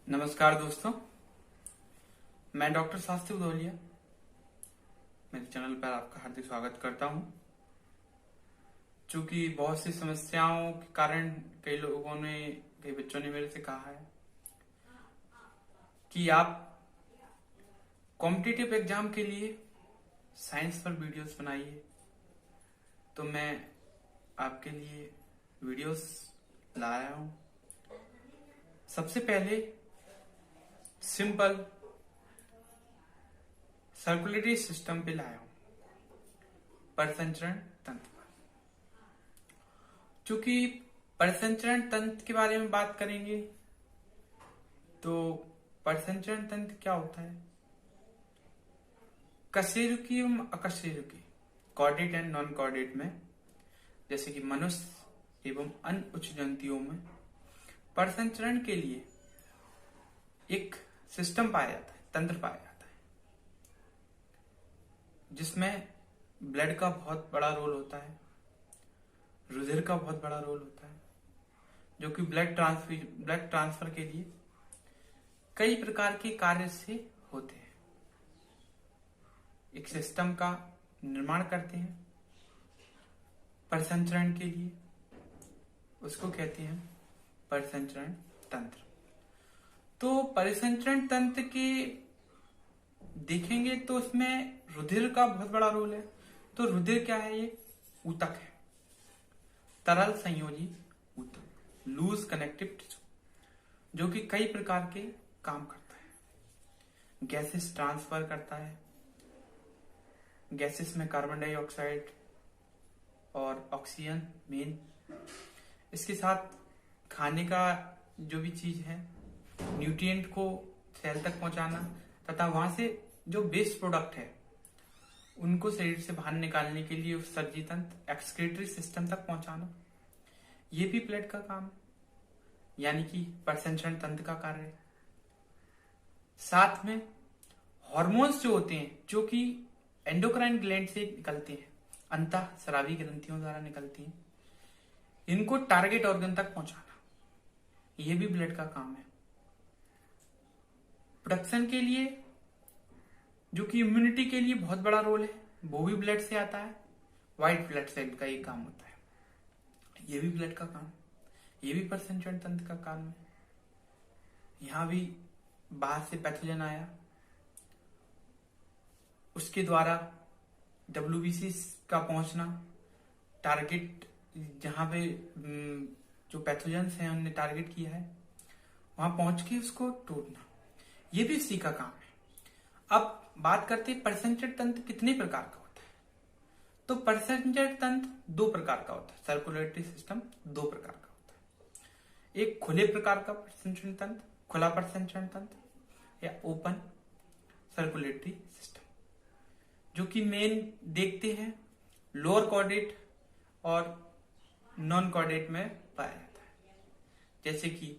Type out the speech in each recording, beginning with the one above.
नमस्कार दोस्तों, मैं डॉक्टर शास्त्री भदौलिया मेरे चैनल पर आपका हार्दिक स्वागत करता हूं। चूंकि बहुत सी समस्याओं के कारण कई बच्चों ने मेरे से कहा है कि आप कॉम्पिटिटिव एग्जाम के लिए साइंस पर वीडियोस बनाइए, तो मैं आपके लिए वीडियोस लाया हूं। सबसे पहले सिंपल सर्कुलेटरी सिस्टम पे लाया हूं, परिसंचरण तंत्र पर। चूंकि परिसंचरण तंत्र के बारे में बात करेंगे तो परिसंचरण तंत्र क्या होता है? कशेरुकी एवं अकशेरुकी, कॉर्डेट एंड नॉन कॉर्डेट में, जैसे कि मनुष्य एवं अन्य उच्चजंतुओं में परिसंचरण के लिए एक सिस्टम पाया जाता है, तंत्र पाया जाता है, जिसमें ब्लड का बहुत बड़ा रोल होता है, रुधिर का बहुत बड़ा रोल होता है, जो कि ब्लड ट्रांसफर के लिए कई प्रकार के कार्य से होते हैं। एक सिस्टम का निर्माण करते हैं परिसंचरण के लिए, उसको कहते हैं परिसंचरण तंत्र। तो परिसंचरण तंत्र के देखेंगे तो उसमें रुधिर का बहुत बड़ा रोल है। तो रुधिर क्या है? ये ऊतक है, तरल संयोजी ऊतक, लूज कनेक्टिव टिश्यू, जो कि कई प्रकार के काम करता है। गैसेस ट्रांसफर करता है, गैसेस में कार्बन डाइऑक्साइड और ऑक्सीजन मेन। इसके साथ खाने का जो भी चीज है, न्यूट्रिएंट को सेल तक पहुंचाना, तथा वहां से जो वेस्ट प्रोडक्ट है उनको शरीर से बाहर निकालने के लिए उत्सर्जी तंत्र, एक्सक्रीटरी सिस्टम तक पहुंचाना, ये भी ब्लड का काम है, यानी कि परिसंचरण तंत्र का कार्य है। साथ में हॉर्मोन्स जो होते हैं, जो कि एंडोक्राइन ग्लैंड से निकलते हैं, अंतःस्रावी ग्रंथियों द्वारा निकलती हैं, इनको टारगेट ऑर्गन तक पहुंचाना, ये भी ब्लड का काम है। प्रोडक्शन के लिए, जो कि इम्यूनिटी के लिए बहुत बड़ा रोल है, वो भी ब्लड से आता है। व्हाइट ब्लड सेल का ये काम होता है, ये भी ब्लड का काम है, ये भी परिसंचरण तंत्र का काम है। यहां भी बाहर से पैथोजन आया, उसके द्वारा डब्ल्यूबीसी का पहुंचना, टारगेट जहां पे जो पैथोजन्स हैं उन्हें टारगेट किया है, वहां पहुंच के उसको तोड़ना, ये भी उसी का काम है। अब बात करते हैं परिसंचरण तंत्र कितने प्रकार का होता है। तो परिसंचरण तंत्र दो प्रकार का होता है, सर्कुलेटरी सिस्टम दो प्रकार का होता है। एक खुले प्रकार का परिसंचरण तंत्र, खुला परिसंचरण तंत्र, या ओपन सर्कुलेटरी सिस्टम, जो कि मेन देखते हैं लोअर कॉर्डेट और नॉन कॉर्डेट में पाया जाता है। जैसे कि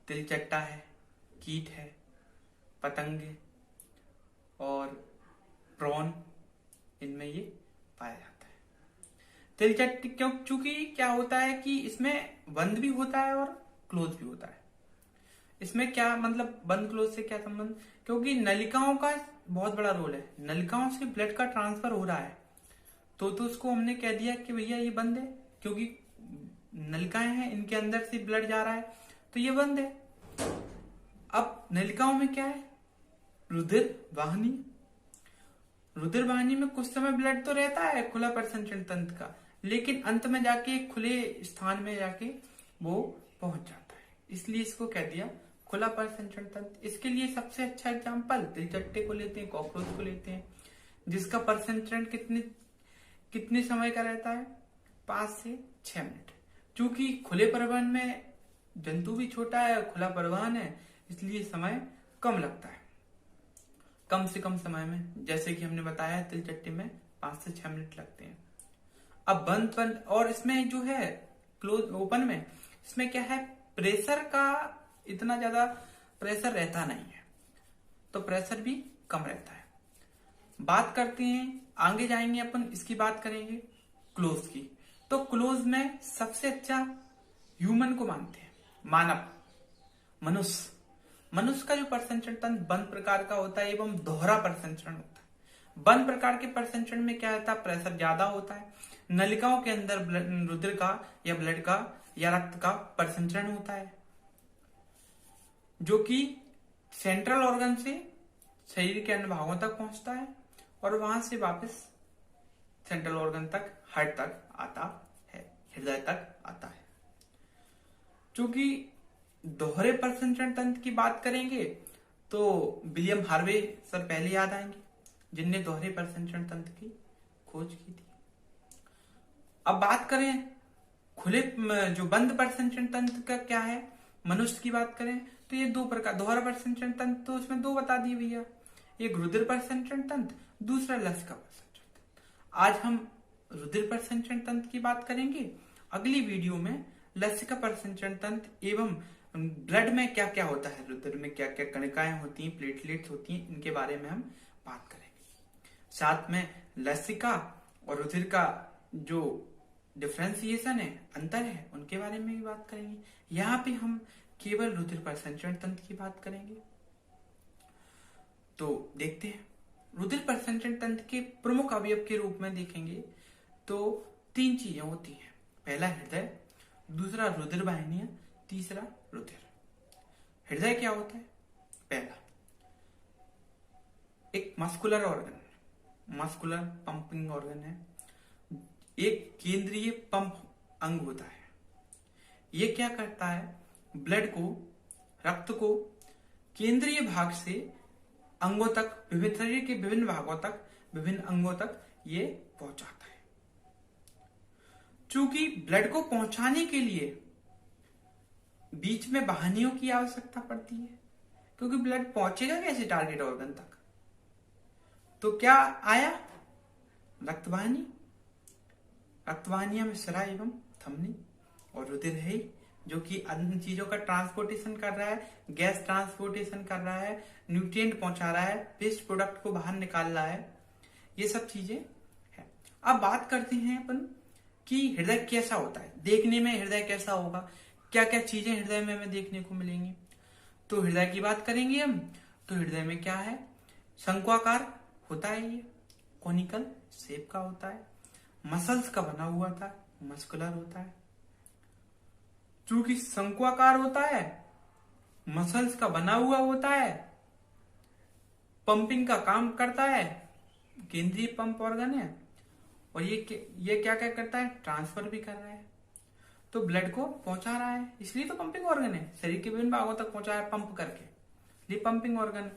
तिलचट्टा है, कीट है, पतंगे और प्रॉन, इनमें ये पाया जाता है। तिलचट्टे चूंकि क्या होता है कि इसमें बंद भी होता है और क्लोज भी होता है। इसमें क्या मतलब, बंद क्लोज से क्या संबंध? क्योंकि नलिकाओं का बहुत बड़ा रोल है, नलिकाओं से ब्लड का ट्रांसफर हो रहा है, तो उसको हमने कह दिया कि भैया ये बंद है, क्योंकि नलिकाएं हैं, इनके अंदर से ब्लड जा रहा है, तो ये बंद है। अब नलिकाओं में क्या है? रुधिर वाहिनी। रुधिर वाहिनी में कुछ समय ब्लड तो रहता है खुला परिसंचरण तंत्र का, लेकिन अंत में जाके खुले स्थान में जाके वो पहुंच जाता है, इसलिए इसको कह दिया खुला परिसंचरण तंत्र। इसके लिए सबसे अच्छा एग्जाम्पल तिलचट्टे को लेते हैं, कॉकरोच को लेते हैं, जिसका परिसंचरण कितने समय का रहता है? 5 से 6 मिनट। क्योंकि खुले परिवहन में जंतु भी छोटा है, खुला परिवहन है, इसलिए समय कम लगता है, कम से कम समय में। जैसे कि हमने बताया तिलचट्टे में 5 से 6 मिनट लगते हैं। अब बंद और इसमें जो है क्लोज ओपन में, इसमें क्या है, प्रेशर का इतना ज्यादा प्रेशर रहता नहीं है, तो प्रेशर भी कम रहता है। बात करते हैं, आगे जाएंगे अपन, इसकी बात करेंगे क्लोज की। तो क्लोज में सबसे अच्छा ह्यूमन को मानते हैं, मानव, मनुष्य। मनुष्य का जो प्रसंचरण तंत्र बंद प्रकार का होता है एवं दोहरा प्रसंचरण होता है। बंद प्रकार के प्रसंचरण में क्या होता है, प्रेशर ज्यादा होता है, नलिकाओं के अंदर रुधिर का या ब्लड का या रक्त का प्रसंचरण होता है, जो कि सेंट्रल ऑर्गन से शरीर के अन्य भागों तक पहुंचता है और वहां से वापस सेंट्रल ऑर्गन तक, हार्ट तक आता है, हृदय तक आता है। चूंकि दोहरे प्रसंचरण तंत्र की बात करेंगे तो विलियम हार्वे सर पहले याद आएंगे, जिनने दोहरे प्रसंचरण तंत्र की खोज की थी। अब बात करें खुले जो बंद प्रसंचरण तंत्र का क्या है, मनुष्य की बात करें तो ये दो प्रकार, दोहरा प्रसंचरण तंत्र तो उसमें दो बता दिए भैया, एक रुधिर प्रसंचरण तंत्र, दूसरा लसिका प्रसंचरण तंत्र। आज हम रुधिर प्रसंचरण तंत्र की बात करेंगे, अगली वीडियो में लसिका प्रसंचरण तंत्र एवं ब्लड में क्या क्या होता है, रुधिर में क्या क्या कणिकाएं होती हैं, प्लेटलेट्स होती हैं, इनके बारे में हम बात करेंगे। साथ में लसिका और रुधिर का जो डिफ्रेंसिएशन है, अंतर है, उनके बारे में भी बात करेंगे। यहाँ पे हम केवल रुधिर प्रसंचरण तंत्र की बात करेंगे। तो देखते हैं, रुधिर प्रसंचरण तंत्र के प्रमुख अवयव के रूप में देखेंगे तो 3 चीजें होती हैं। पहला हृदय, दूसरा रुधिर वाहिनियां, तीसरा रुधिर। हृदय क्या होता है? पहला एक muscular organ, muscular pumping organ है, एक केंद्रीय पंप अंग होता है। ये क्या करता है, ब्लड को, रक्त को केंद्रीय भाग से अंगों तक, विभिन्न शरीर के विभिन्न भागों तक, विभिन्न अंगों तक ये पहुंचाता है। चूंकि ब्लड को पहुंचाने के लिए बीच में वाहिनियों की आवश्यकता पड़ती है, क्योंकि ब्लड पहुंचेगा कैसे टारगेट ऑर्गन तक, तो क्या आया, रक्तवाहिनी, रक्तवाहिनियां में सिरा एवं धमनी, और रुधिर है जो कि अन्य चीजों का ट्रांसपोर्टेशन कर रहा है, गैस ट्रांसपोर्टेशन कर रहा है, न्यूट्रिएंट पहुंचा रहा है, वेस्ट प्रोडक्ट को बाहर निकाल रहा है, ये सब चीजें है। अब बात करते हैं अपन कि हृदय कैसा होता है, देखने में हृदय कैसा होगा, क्या क्या चीजें हृदय में हमें देखने को मिलेंगी। तो हृदय की बात करेंगे हम, तो हृदय में क्या है, शंक्वाकार होता है, ये कोनिकल शेप का होता है, मसल्स का बना हुआ था, मस्कुलर होता है। चूंकि शंक्वाकार होता है, मसल्स का बना हुआ होता है, पंपिंग का काम करता है, केंद्रीय पंप ऑर्गन है, और ये क्या क्या करता है, ट्रांसफर भी कर रहा है, तो ब्लड को पहुंचा रहा है, इसलिए तो पंपिंग ऑर्गन है, शरीर के विभिन्न भागों तक पहुंचा है पंप करके, ये पंपिंग ऑर्गन।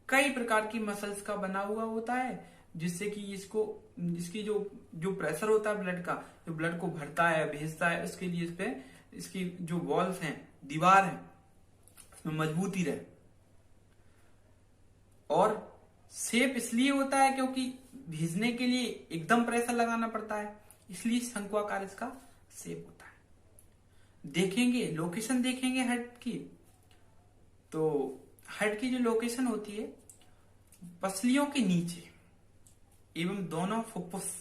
कई प्रकार की मसल्स का बना हुआ होता है, जिससे कि इसकी जो प्रेशर होता है ब्लड का, जो ब्लड को भरता है, भेजता है, उसके लिए इस पे इसकी जो वॉल्स हैं, दीवार है, उसमें मजबूती रहे। और शेप इसलिए होता है क्योंकि भेजने के लिए एकदम प्रेशर लगाना पड़ता है, इसलिए शंक्वाकार इसका शेप होता है। देखेंगे, लोकेशन देखेंगे हार्ट की, तो हार्ट की जो लोकेशन होती है पसलियों के नीचे एवं दोनों फुफ्फुस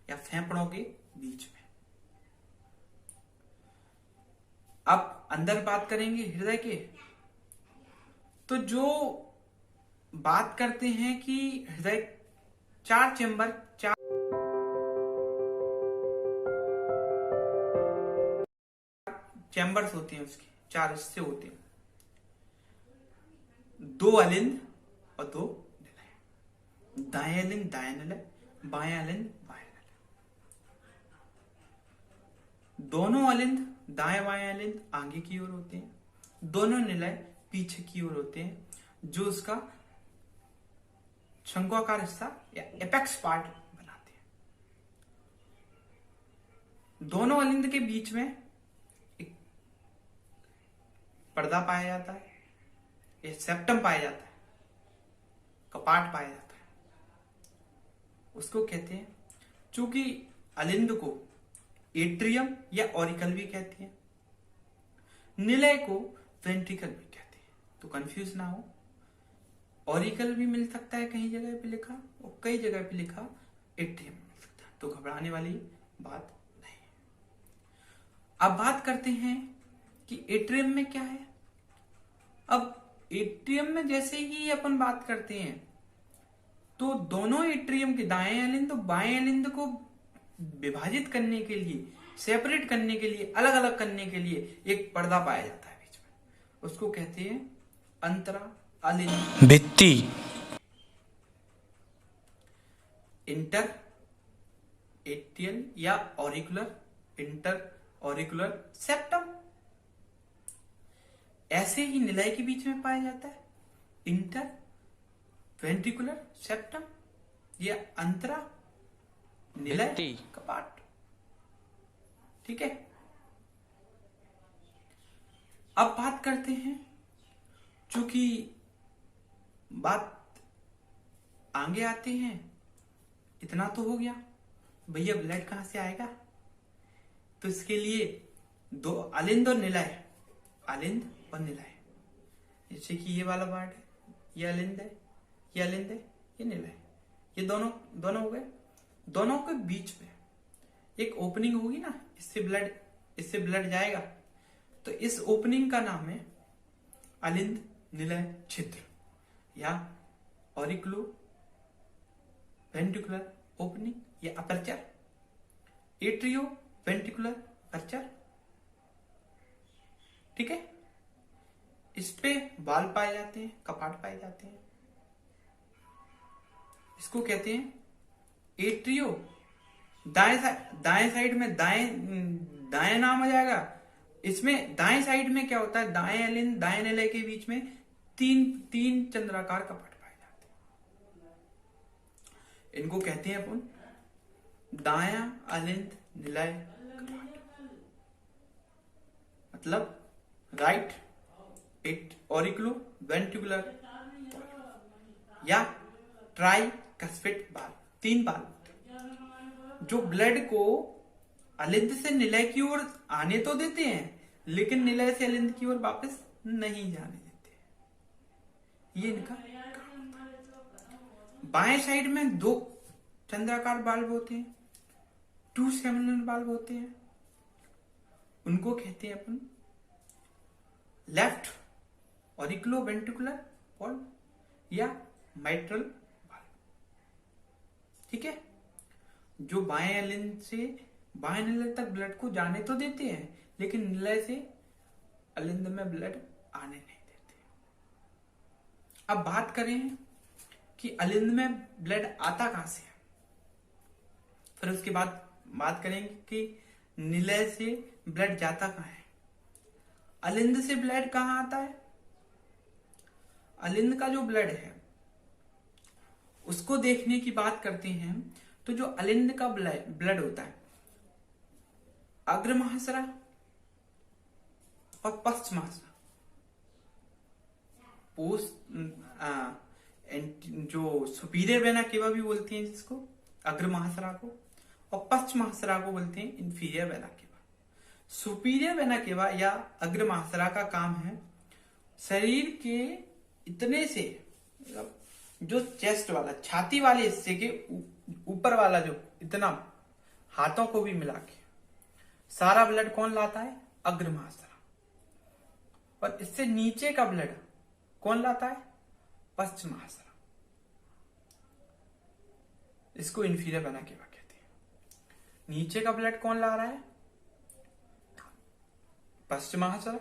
या फेफड़ों के बीच में। अब अंदर बात करेंगे हृदय के, तो जो बात करते हैं कि हृदय 4 चैम्बर्स होते हैं, उसके 4 हिस्से होते हैं, 2 अलिंद और 2 निलय, दाएं अलिंद दाएं निलय, बाएं अलिंद बाएं निलय। दोनों अलिंद दाएं बाएं अलिंद आगे की ओर होते हैं, दोनों निलय पीछे की ओर होते हैं, जो उसका शंक्वाकार हिस्सा या एपेक्स पार्ट बनाते हैं। दोनों अलिंद के बीच में एक पर्दा पाया जाता है, एक सेप्टम पाया जाता है, कपाट पाया जाता है, उसको कहते हैं, चूंकि अलिंद को एट्रियम या ऑरिकल भी कहते हैं, निलय को वेंट्रिकल भी कहते हैं, तो कंफ्यूज ना हो। ऑरिकल भी मिल सकता है कहीं जगह पे लिखा, और कई जगह पे लिखा एट्रियम मिल सकता है, तो घबराने वाली बात नहीं। अब बात करते हैं कि एट्रियम में क्या है। अब एट्रियम में जैसे ही अपन बात करते हैं तो दोनों एट्रियम के दाएं अलिंद और बाएं अलिंद को विभाजित करने के लिए, सेपरेट करने के लिए, अलग अलग करने के लिए एक पर्दा पाया जाता है बीच में, उसको कहते हैं अंतरा अलिंद भित्ति। इंटर एट्रियल या ऑरिकुलर, इंटर ऑरिकुलर सेप्टम। ऐसे ही निलय के बीच में पाया जाता है इंटर वेंट्रिकुलर सेप्टम या अंतरा निलय कपाट। ठीक है, अब बात करते हैं, चूंकि बात आगे आते हैं, इतना तो हो गया भैया ब्लड कहां से आएगा, तो इसके लिए दो अलिंद और निलय, अलिंद और निलय, जैसे कि ये वाला पार्ट है, ये अलिंद है, ये अलिंद है, ये निलय, ये दोनों हो गए। दोनों के बीच में एक ओपनिंग होगी ना, इससे ब्लड जाएगा, तो इस ओपनिंग का नाम है अलिंद निलय छिद्र या ऑरिकुलो वेंट्रिकुलर ओपनिंग या अपर्चर, एट्रियो वेंट्रिकुलर अपर्चर। ठीक है, इस पे बाल पाए जाते हैं, कपाट पाए जाते हैं, इसको कहते हैं एट्रियो। दाएं साइड में दाएं नाम आ जाएगा। इसमें दाएं साइड में क्या होता है, दाएं अलिंद दाएं निलय के बीच में तीन चंद्राकार कपाट पाए जाते हैं, इनको कहते हैं अपन दायां अलिंद निलय कपाट, मतलब राइट ऑरिकुलो वेंट्रिकुलर या ट्राई कस्फिट बाल, 3 बाल जो ब्लड को अलिंद से निलय की ओर आने तो देते हैं, लेकिन निलय से अलिंद की ओर वापस नहीं जाने देते। ये इनका बाएं साइड में 2 चंद्राकार बाल्ब होते हैं, 2 सेमिनल बाल्ब होते हैं, उनको कहते हैं अपन लेफ्ट ऑरिकुलो वेंट्रिकुलर बाल्ब या माइट्रल बाल्ब। ठीक है, जो बाएं अलिंद से बाएं निलय तक ब्लड को जाने तो देते हैं, लेकिन निलय से अलिंद में ब्लड आने नहीं देते। अब बात करें कि अलिंद में ब्लड आता कहां से है, फिर उसके बाद बात करेंगे कि निलय से ब्लड जाता कहां है। अलिंद से ब्लड कहां आता है, अलिंद का जो ब्लड है उसको देखने की बात करते हैं, तो जो अलिंद का ब्लड होता है अग्र महासरा और पश्च महासरा, जो सुपीरियर वेना केवा भी बोलते हैं जिसको, अग्र महासरा को, और पश्च महासरा को बोलते हैं inferior vena cava. Superior vena cava या अग्र महासरा का काम है शरीर के इतने से, जो चेस्ट वाला छाती वाले हिस्से के ऊपर वाला जो इतना हाथों को भी मिला के सारा ब्लड कौन लाता है, अग्र महासरा, और इससे नीचे का ब्लड कौन लाता है, पश्च महासरा। इसको इंफीरियर वेना केवा कहते हैं। नीचे का ब्लड कौन ला रहा है, पश्च महासरा,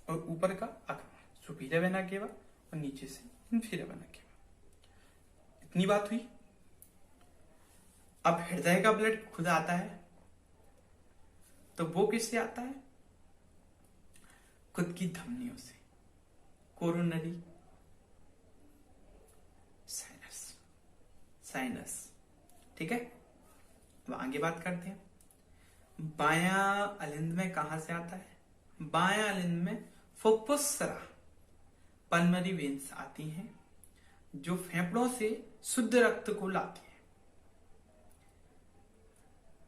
और ऊपर का अग्र सुपीरियर वेना केवा, और नीचे से इंफीरियर वेना केवा। इतनी बात हुई। अब हृदय का ब्लड खुद आता है, तो वो किससे आता है, खुद की धमनियों से, कोरोनरी साइनस। ठीक है, अब आगे बात करते हैं। बायां अलिंद में कहां से आता है, बायां अलिंद में फुफ्फुसरा पल्मरी वेन्स आती हैं, जो फेफड़ों से शुद्ध रक्त को लाती है।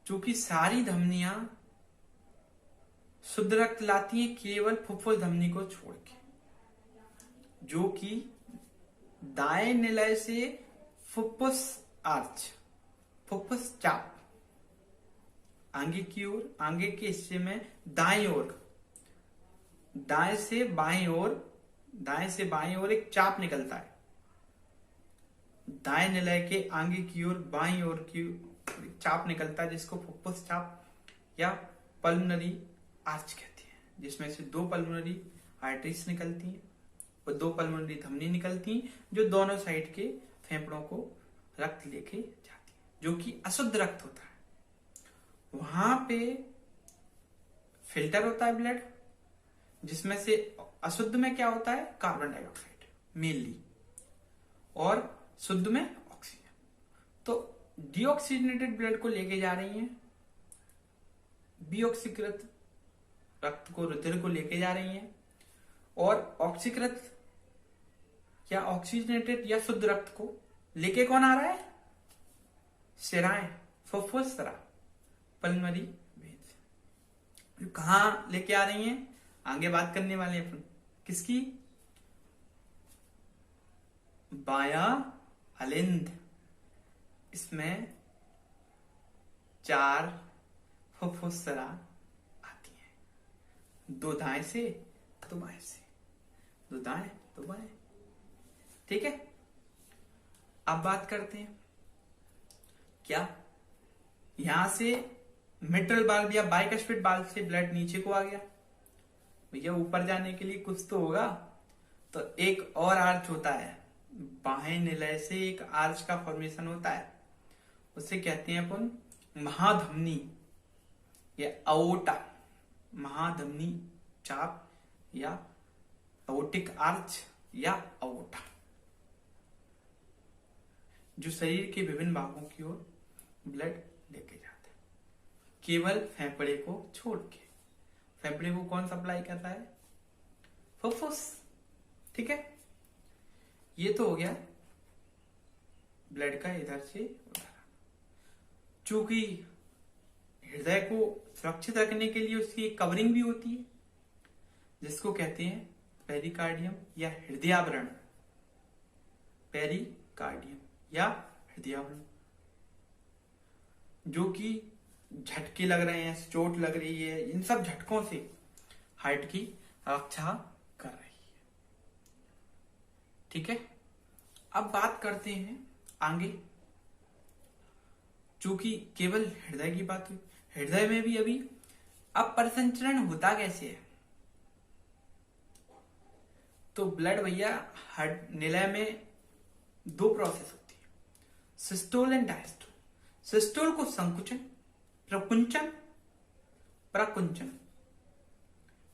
चूंकि सारी धमनियां शुद्ध रक्त लाती हैं, केवल फुफ्फुस धमनी को छोड़ के, जो कि दाएं निलय से फुफ्फुस आर्च, फुफ्फुस चाप आगे की ओर, आगे के हिस्से में दाएं ओर, दाएं से बाएं ओर दाएं से बाएं ओर एक चाप निकलता है, दाएं निलय के आगे की ओर बाईं ओर की ओर एक चाप निकलता है, जिसको फुफ्फुस चाप या पल्मोनरी आर्च कहते हैं, जिसमें से 2 पल्मोनरी आर्टरीज निकलती हैं और 2 पल्मोनरी धमनी निकलती हैं, जो दोनों साइड के फेफड़ों को रक्त लेके जाती है, जो कि अशुद्ध रक्त होता है। वहां पे फिल्टर होता है ब्लड, जिसमें से अशुद्ध में क्या होता है, कार्बन डाइऑक्साइड मेनली, और शुद्ध में ऑक्सीजन। तो डीऑक्सीजनेटेड ब्लड को लेके जा रही हैं, बीऑक्सीकृत रक्त को, रुधिर को लेके जा रही हैं, और ऑक्सीकृत या ऑक्सीजनेटेड या शुद्ध रक्त को लेके कौन आ रहा है, शिराएं, फुफ्फुस तरह, पल्मोनरी वेन्स। कहां लेके आ रही हैं, आगे बात करने वाले हैं अपन किसकी, बाया अलिंद। इसमें 4 फुफ्फुस तरह आती हैं, 2 दाएं से 2 बाएं से, 2 दाएं 2 बाएं। ठीक है, अब बात करते हैं क्या, यहां से मिट्रल वाल्व या बाइकस्पिड वाल्व से ब्लड नीचे को आ गया, भैया ऊपर जाने के लिए कुछ तो होगा, तो एक और आर्च होता है, बाएं निलय से एक आर्च का फॉर्मेशन होता है, उसे कहते हैं अपन महाधमनी या अओर्टा, महाधमनी चाप या अओर्टिक आर्च या अओर्टा, जो शरीर के विभिन्न भागों की ओर ब्लड लेके जाता है, केवल फेफड़े को छोड़ के। फेफड़े को कौन सप्लाई कर रहा है, फुफ्फुस। ठीक है, ये तो हो गया ब्लड का इधर से उधर। चूंकि हृदय को सुरक्षित रखने के लिए उसकी एक कवरिंग भी होती है, जिसको कहते हैं पेरिकार्डियम या हृदयावरण, पेरिकार्डियम या हृदयावरण, जो कि झटके लग रहे हैं, चोट लग रही है, इन सब झटकों से हार्ट की रक्षा कर रही है। ठीक है, अब बात करते हैं आगे, चूंकि केवल हृदय की बात हुई, हृदय में भी अभी अपरसंचरण होता कैसे है, तो ब्लड भैया निलय में 2 प्रोसेस होती है, सिस्टोल एंड डायस्टोल। सिस्टोल को संकुचन, प्रकुंचन, प्रकुंचन,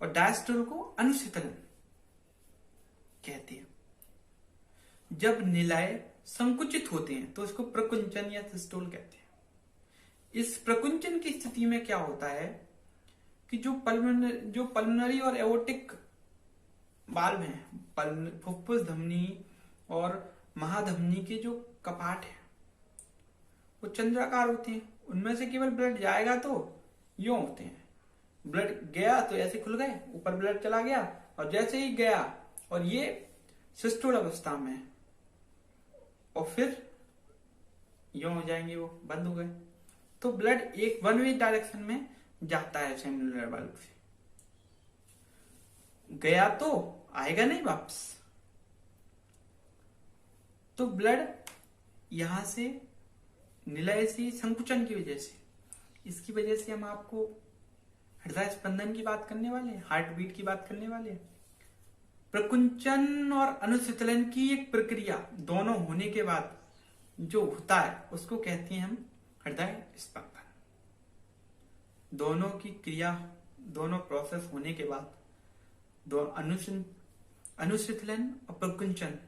और डायस्टोल को अनुशीतलन कहते हैं। जब निलय संकुचित होते हैं तो इसको प्रकुंचन या सिस्टोल कहते हैं। इस प्रकुंचन की स्थिति में क्या होता है कि जो पल्मोनरी और एओर्टिक वाल्व हैं, फुफ्फुस धमनी और महाधमनी के जो कपाट हैं वो चंद्राकार होते हैं, उनमें से केवल ब्लड जाएगा तो यूं होते हैं, ब्लड गया तो ऐसे खुल गए, ऊपर ब्लड चला गया, और जैसे ही गया और ये सिस्टोल अवस्था में है, और फिर यूं हो जाएंगे, वो बंद हो गए। तो ब्लड एक वन वे डायरेक्शन में जाता है सेमिनल वाल्व से, गया तो आएगा नहीं वापस। तो ब्लड यहां से निलय से संकुचन की वजह से, इसकी वजह से हम आपको हृदय स्पंदन की बात करने वाले हैं, हार्ट बीट की बात करने वाले हैं। प्रकुंचन और अनुशीतलन की एक प्रक्रिया दोनों होने के बाद जो होता है उसको कहते हैं हम हृदय स्पंदन। दोनों की क्रिया, दोनों प्रोसेस होने के बाद, दो अनुशीतलन और प्रकुंचन,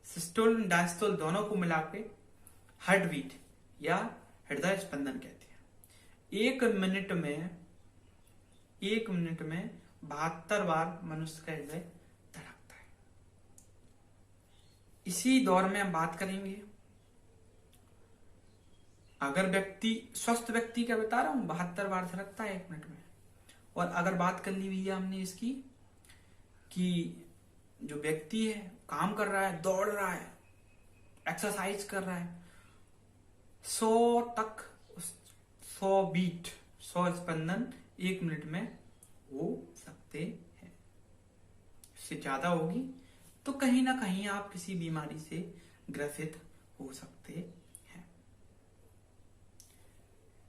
सिस्टोल डायस्टोल दोनों को मिला के हार्ट बीट या हृदय स्पंदन कहते हैं। 1 मिनट में 72 बार मनुष्य का हृदय धड़कता है। इसी दौर में हम बात करेंगे, अगर स्वस्थ व्यक्ति का बता रहा हूं 72 बार धड़कता है 1 मिनट में, और अगर बात कर ली भैया हमने इसकी कि जो व्यक्ति है काम कर रहा है, दौड़ रहा है, एक्सरसाइज कर रहा है, 100 तक 100 बीट 100 स्पंदन 1 मिनट में हो सकते हैं। इससे ज्यादा होगी तो कहीं ना कहीं आप किसी बीमारी से ग्रसित हो सकते हैं।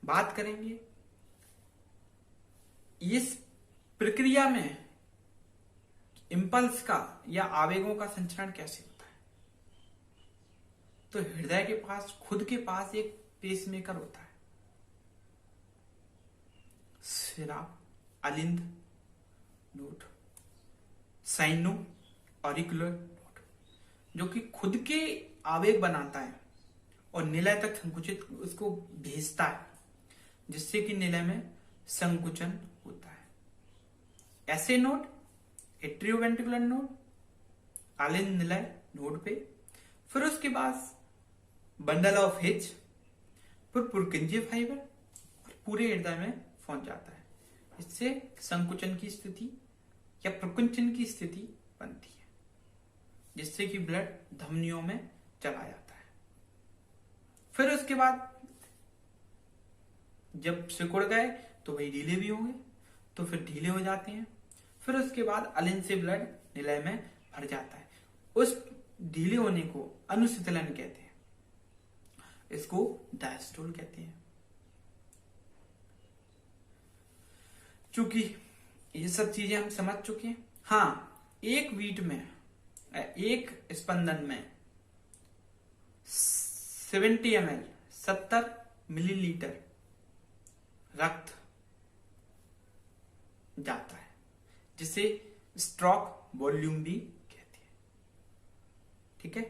बात करेंगे इस प्रक्रिया में इंपल्स का या आवेगों का संचरण कैसे होता है। तो हृदय के पास, खुद के पास एक पेसमेकर होता है, सिरा अलिंद नोड, साइनो ऑरिकुलर नोड, जो कि खुद के आवेग बनाता है और निलय तक संकुचित उसको भेजता है, जिससे कि निलय में संकुचन होता है। ऐसे नोड एट्रियोवेंट्रिकुलर नोड, अलिंद निलय नोड पे, फिर उसके बाद बंडल ऑफ हिच, फिर पुरकिंजी फाइबर और पूरे हृदय में पहुंच जाता है। इससे संकुचन की स्थिति या प्रकुंचन की स्थिति बनती है, जिससे कि ब्लड धमनियों में चला जाता है। फिर उसके बाद जब सिकुड़ गए तो वही ढीले भी होंगे, तो फिर ढीले हो जाते हैं। फिर उसके बाद अलिंद से ब्लड निलय में भर जाता है। उस ढीले होने को अनुशीतलन कहते हैं, इसको डायस्टोल कहते हैं। चूंकि ये सब चीजें हम समझ चुके हैं। हाँ, एक बीट में, एक स्पंदन में 70 ml 70 मिलीलीटर रक्त जाता है, जिसे स्ट्रोक वॉल्यूम भी कहते हैं। ठीक है,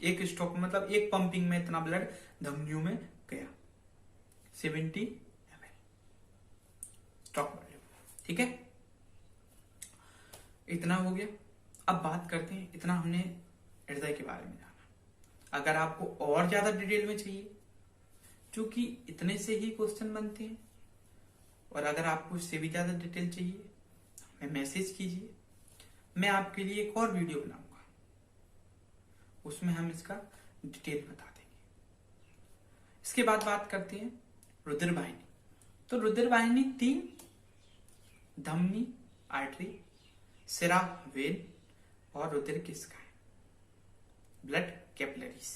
एक स्ट्रोक मतलब एक पंपिंग में इतना ब्लड धमनियों में गया, 70 ml स्ट्रोक वॉल्यूम। ठीक है, इतना हो गया। अब बात करते हैं, इतना हमने हृदय के बारे में जाना। अगर आपको और ज्यादा डिटेल में चाहिए, क्योंकि इतने से ही क्वेश्चन बनते हैं, और अगर आपको इससे भी ज्यादा डिटेल चाहिए हमें मैसेज कीजिए, मैं आपके लिए एक और वीडियो बनाऊंगा, उसमें हम इसका डिटेल बता देंगे। इसके बाद बात करते हैं रुधिर वाहिनी। तो रुधिर वाहिनी 3: धमनी आर्टरी, सिरा वेन और रुधिर किस्काएं, ब्लड कैपिलरीज।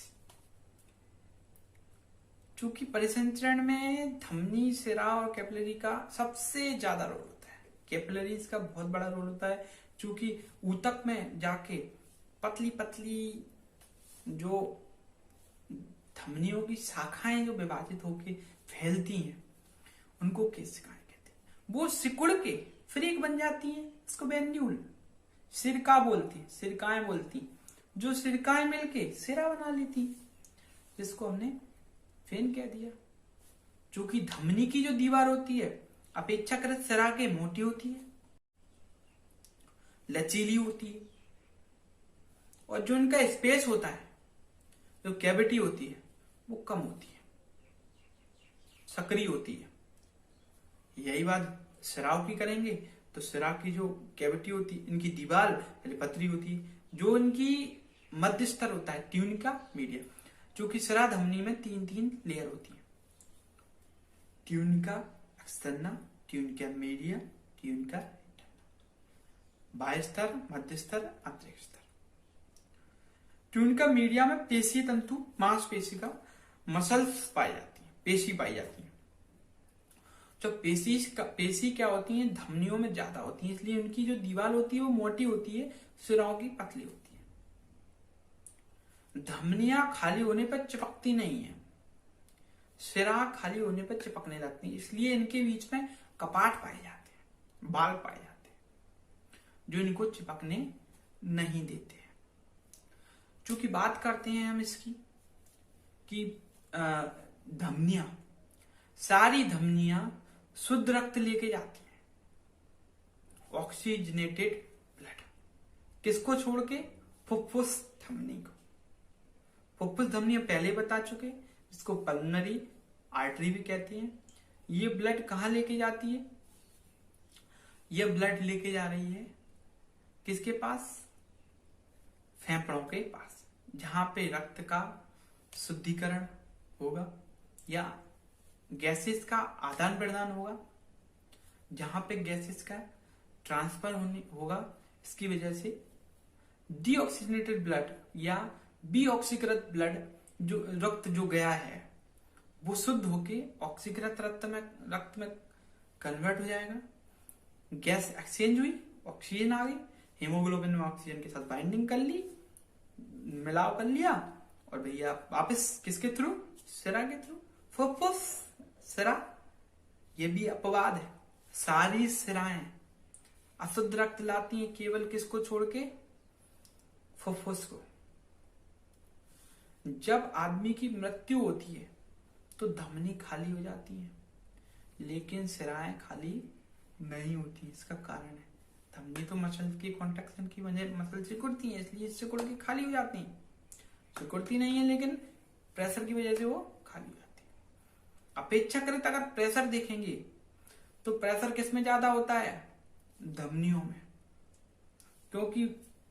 चूंकि परिसंचरण में धमनी, सिरा और कैपिलरी का सबसे ज्यादा रोल होता है, कैपिलरीज का बहुत बड़ा रोल होता है, चूंकि ऊतक में जाके पतली पतली जो धमनियों की शाखाएं जो विभाजित होके फैलती हैं, उनको किस्काएं कहते हैं। वो सिकुड़ के फिर एक बन जाती है, इसको वेन्यूल, सिरका बोलती है, सिरकाएं बोलती, जो सिरकाएं मिलके सिरा बना लेती, जिसको हमने फेन कह दिया। क्योंकि धमनी की जो दीवार होती है अपेक्षाकृत सिरा के मोटी होती है, लचीली होती है, और जो इनका स्पेस होता है, जो कैविटी होती है, वो कम होती है, सक्रिय होती है। यही बात सिराओं की करेंगे तो सिरा की जो कैविटी होती है, इनकी दीवार पहले पतली होती है, जो इनकी मध्य स्तर होता है ट्यूनिका मीडिया, जो कि सिरा धमनी में 3 लेयर होती है, tunica externa, tunica media, tunica interna, बाह्य स्तर, मध्य स्तर, आंतरिक स्तर। ट्यूनिका मीडिया में पेशी तंतु, मांसपेशी का मसल्स पाई जाती है, पेशी पाई जाती है। जो पेशी क्या होती है, धमनियों में ज्यादा होती है, इसलिए उनकी जो दीवार होती है वो मोटी होती है, सिराओं की पतली होती है। धमनियां खाली होने पर चिपकती नहीं है, सिरा खाली होने पर चिपकने लगती है, इसलिए इनके बीच में कपाट पाए जाते हैं, बाल पाए जाते हैं, जो इनको चिपकने नहीं देते हैं। चूंकि बात करते हैं हम इसकी कि धमनियां, सारी धमनियां शुद्ध रक्त लेके जाती हैं, ऑक्सीजनेटेड ब्लड, किसको छोड़ के, फुफ्फुस धमनी को। फुफ्फुस धमनी पहले बता चुके, इसको पल्मोनरी आर्टरी भी कहते हैं। ये ब्लड कहां लेके जाती है, ये ब्लड लेके जा रही है किसके पास, फेफड़ों के पास, जहां पे रक्त का शुद्धिकरण होगा या गैसेस का आदान प्रदान होगा, जहां पे गैसेस का ट्रांसफर होगा। इसकी वजह से डीऑक्सीजनेटेड ब्लड या बीऑक्सीकृत ब्लड, जो रक्त जो गया है वो शुद्ध होके ऑक्सीकृत रक्त में कन्वर्ट हो जाएगा। गैस एक्सचेंज हुई, ऑक्सीजन आ गई, हीमोग्लोबिन में ऑक्सीजन के साथ बाइंडिंग कर ली, मिलाव कर लिया, और भैया वापस किसके थ्रू? सिरा के थ्रू। फुफ्फुस, सिरा, ये भी अपवाद है। सारी सिराएं अशुद्ध रक्त लाती हैं, केवल किसको छोड़ के? फुफ्फुस को। जब आदमी की मृत्यु होती है तो धमनी खाली हो जाती है, लेकिन सिराएं खाली नहीं होती। इसका कारण है धमनी तो मसल की कॉन्ट्रैक्शन की वजह मसल सिकुड़ती है, इसलिए सिकुड़ के खाली हो जाती है। सिकुड़ती नहीं है लेकिन प्रेशर की वजह से वो खाली हो जाती है। अपेक्षाकृत अगर प्रेशर देखेंगे तो प्रेशर किस में ज्यादा होता है? धमनियों में, क्योंकि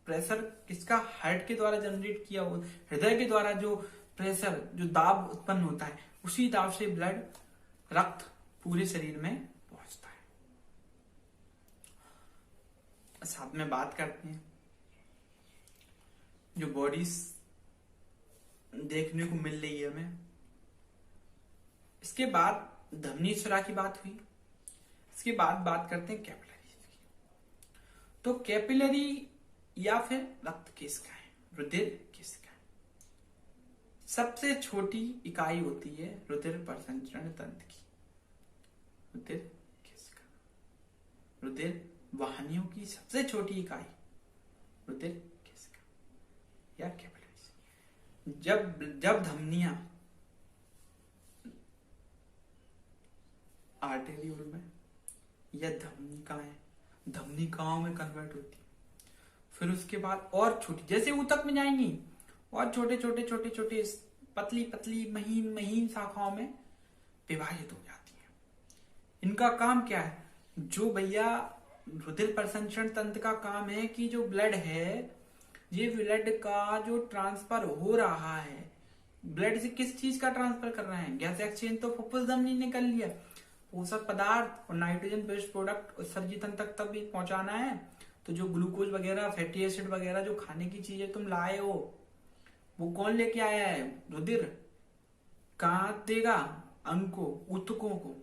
प्रेशर किसका? हार्ट के द्वारा जनरेट किया हुआ, हृदय के द्वारा जो प्रेशर, जो दाब उत्पन्न होता है, उसी दाब से ब्लड, रक्त पूरे शरीर में पहुंचता है। साथ में बात करते हैं जो बॉडीज देखने को मिल रही है हमें। इसके बाद धमनी सिरा की बात हुई, इसके बाद बात करते हैं कैपिलरीज की। तो कैपिलरी या फिर रक्त केशिकाएं, रुधिर केशिकाएं, सबसे छोटी इकाई होती है रुधिर परिसंचरण तंत्र की। रुधिर केशिका, रुधिर वाहिनियों की सबसे छोटी इकाई रुधिर केशिका या कैपिलरीज। जब धमनियां आर्टेरियोल में या धमनिकाओं में कन्वर्ट होती है, फिर उसके बाद और छोटी, जैसे ऊतक में जाएंगी और छोटे छोटे पतली पतली महीन महीन शाखाओं में विभाजित हो जाती है। इनका काम क्या है? जो भैया रुधिर परिसंचरण तंत्र का काम है कि जो ब्लड है, ये ब्लड का जो ट्रांसफर हो रहा है, ब्लड से किस चीज का ट्रांसफर कर रहे हैं? गैस एक्सचेंज तो फुफ्फुस धमनी ने कर लिया, पोषक पदार्थ और नाइट्रोजन बेस्ड प्रोडक्ट उत्सर्जी तंत्र तक भी पहुंचाना है। तो जो ग्लूकोज वगैरह, फैटी एसिड वगैरह जो खाने की चीजें तुम लाए हो, वो कौन लेके आया है? रुधिर। कहां देगा? अंग को, ऊतकों को,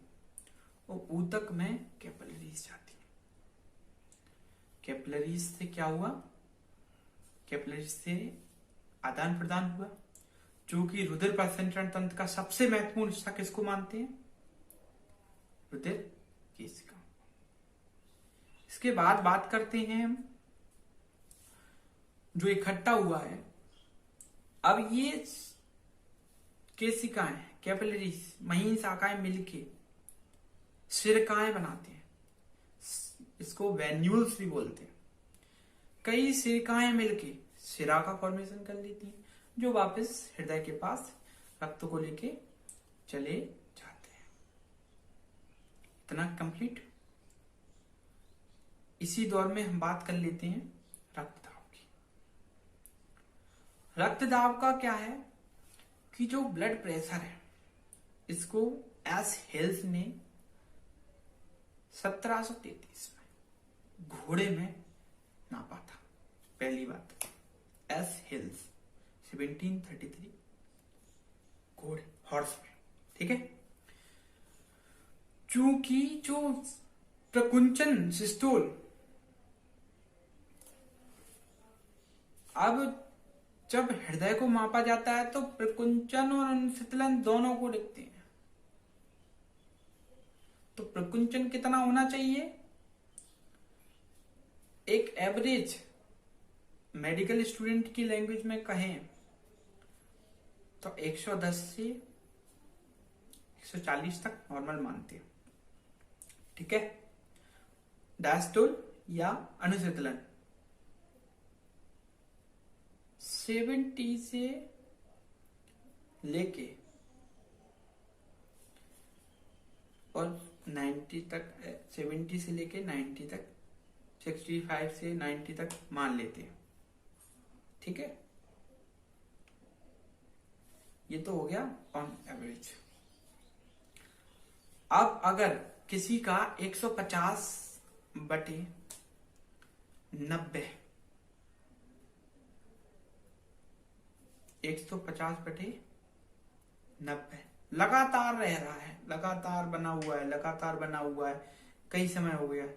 और ऊतक में कैपिलरीज जाती है। कैपिलरीज से क्या हुआ? कैपिलरीज से आदान प्रदान हुआ, जो कि रुधिर परिसंचरण तंत्र का सबसे महत्वपूर्ण हिस्सा किसको मानते हैं? रुधिर केशिका। इसके बाद बात करते हैं हम जो इकट्ठा हुआ है। अब ये केशिकाएं, कैपिलरीज, महीन शाखाएं मिलके सिरकाएं बनाते हैं, इसको वेन्यूल्स भी बोलते हैं। कई सिरकाएं मिलके सिरा का फॉर्मेशन कर लेती हैं, जो वापस हृदय के पास रक्त को लेके चले जाते हैं। इतना कंप्लीट। इसी दौर में हम बात कर लेते हैं रक्तदाब की। रक्तदाब का क्या है कि जो ब्लड प्रेशर है, इसको एस हेल्स ने 1733 में घोड़े में नापा था। पहली बात, एस हेल्स 1733, घोड़े, हॉर्स में, ठीक है। चूंकि जो प्रकुंचन सिस्टोल, अब जब हृदय को मापा जाता है तो प्रकुंचन और अनुशीतलन दोनों को देखते हैं। तो प्रकुंचन कितना होना चाहिए? एक एवरेज मेडिकल स्टूडेंट की लैंग्वेज में कहें तो 110 से 140 तक नॉर्मल मानते हैं, ठीक है। डायस्टोल या अनुशीतलन 70 से लेके और 90 तक, 70 से लेके 90 तक, 65 से 90 तक मान लेते हैं, ठीक है। ये तो हो गया ऑन एवरेज। अब अगर किसी का 150/90 150/90 लगातार रह रहा है, लगातार बना हुआ है, कई समय हो गया,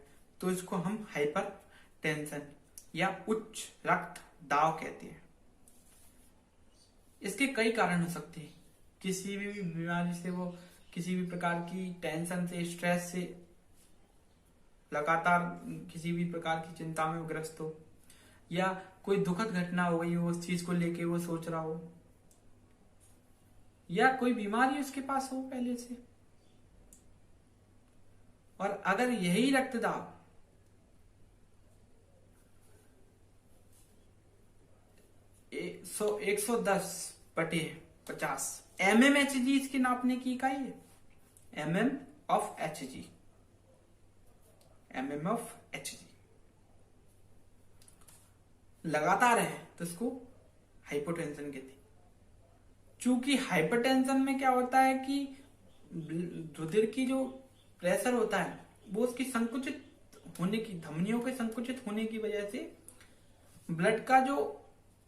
तो इसको हम हाइपर टेंशन या उच्च रक्त दाब कहते हैं। इसके कई कारण हो सकते हैं। किसी भी बीमारी से, वो किसी भी प्रकार की टेंशन से, स्ट्रेस से, लगातार किसी भी प्रकार की चिंता में ग्रस्त हो, या कोई दुखद घटना हो गई हो, उस चीज को लेके वो सोच रहा हो, या कोई बीमारी उसके पास हो पहले से। और अगर यही रक्तदाब 110/50 mmHg इसकी नापने की इकाई है, mmHg। लगातार है तो इसको हाइपोटेंशन कहते हैं। चूंकि हाइपरटेंशन में क्या होता है कि रुधिर की जो प्रेशर होता है वो उसकी संकुचित होने की, धमनियों के संकुचित होने की वजह से ब्लड का जो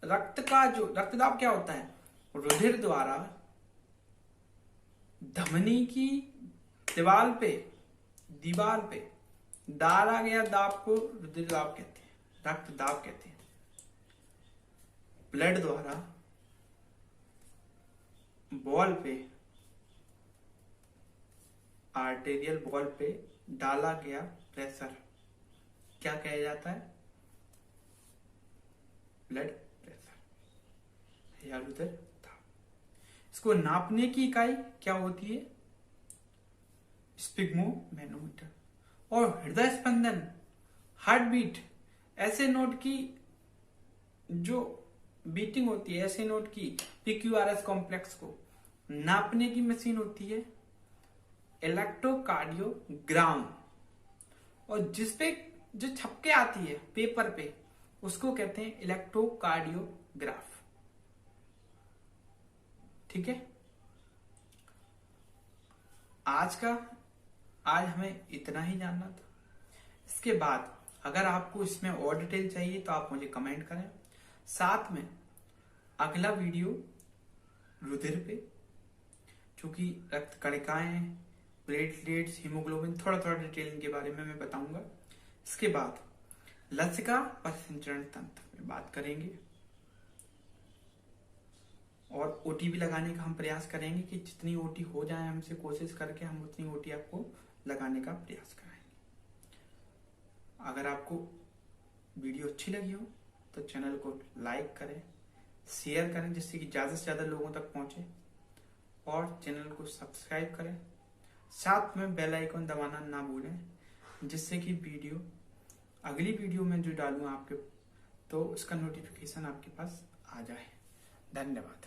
रक्तदाब क्या होता है, रुधिर द्वारा धमनी की दीवार पे डाला गया दाब को रुधिर दाब कहते हैं, रक्तदाब कहते हैं। ब्लड द्वारा बॉल पे, आर्टेरियल बॉल पे डाला गया प्रेशर क्या कहा जाता है, ब्लड प्रेशर या रुधिर दाब। इसको नापने की इकाई क्या होती है, स्पिग्मोमैनोमीटर। और हृदय स्पंदन, हार्ट बीट, ऐसे नोट की जो बीटिंग होती है, ऐसे नोट की PQRS कॉम्प्लेक्स को नापने की मशीन होती है इलेक्ट्रोकार्डियोग्राम। और जिसपे जो छपके आती है पेपर पे, उसको कहते हैं इलेक्ट्रोकार्डियोग्राफ। ठीक है, आज हमें इतना ही जानना था। इसके बाद अगर आपको इसमें और डिटेल चाहिए तो आप मुझे कमेंट करें। साथ में अगला वीडियो रुधिर पे, चूंकि रक्त कणिकाएं, प्लेटलेट्स, हीमोग्लोबिन, थोड़ा डिटेल के बारे में मैं बताऊंगा। इसके बाद लसिका परिसंचरण तंत्र में बात करेंगे और ओटी भी लगाने का हम प्रयास करेंगे कि जितनी ओटी हो जाए हमसे, कोशिश करके हम उतनी ओटी आपको लगाने का प्रयास कराएंगे। अगर आपको वीडियो अच्छी लगी हो तो चैनल को लाइक करें, शेयर करें, जिससे कि ज्यादा से ज्यादा लोगों तक पहुंचे, और चैनल को सब्सक्राइब करें। साथ में बेल आइकन दबाना ना भूलें, जिससे कि अगली वीडियो में जो डालूं आपके, तो उसका नोटिफिकेशन आपके पास आ जाए। धन्यवाद।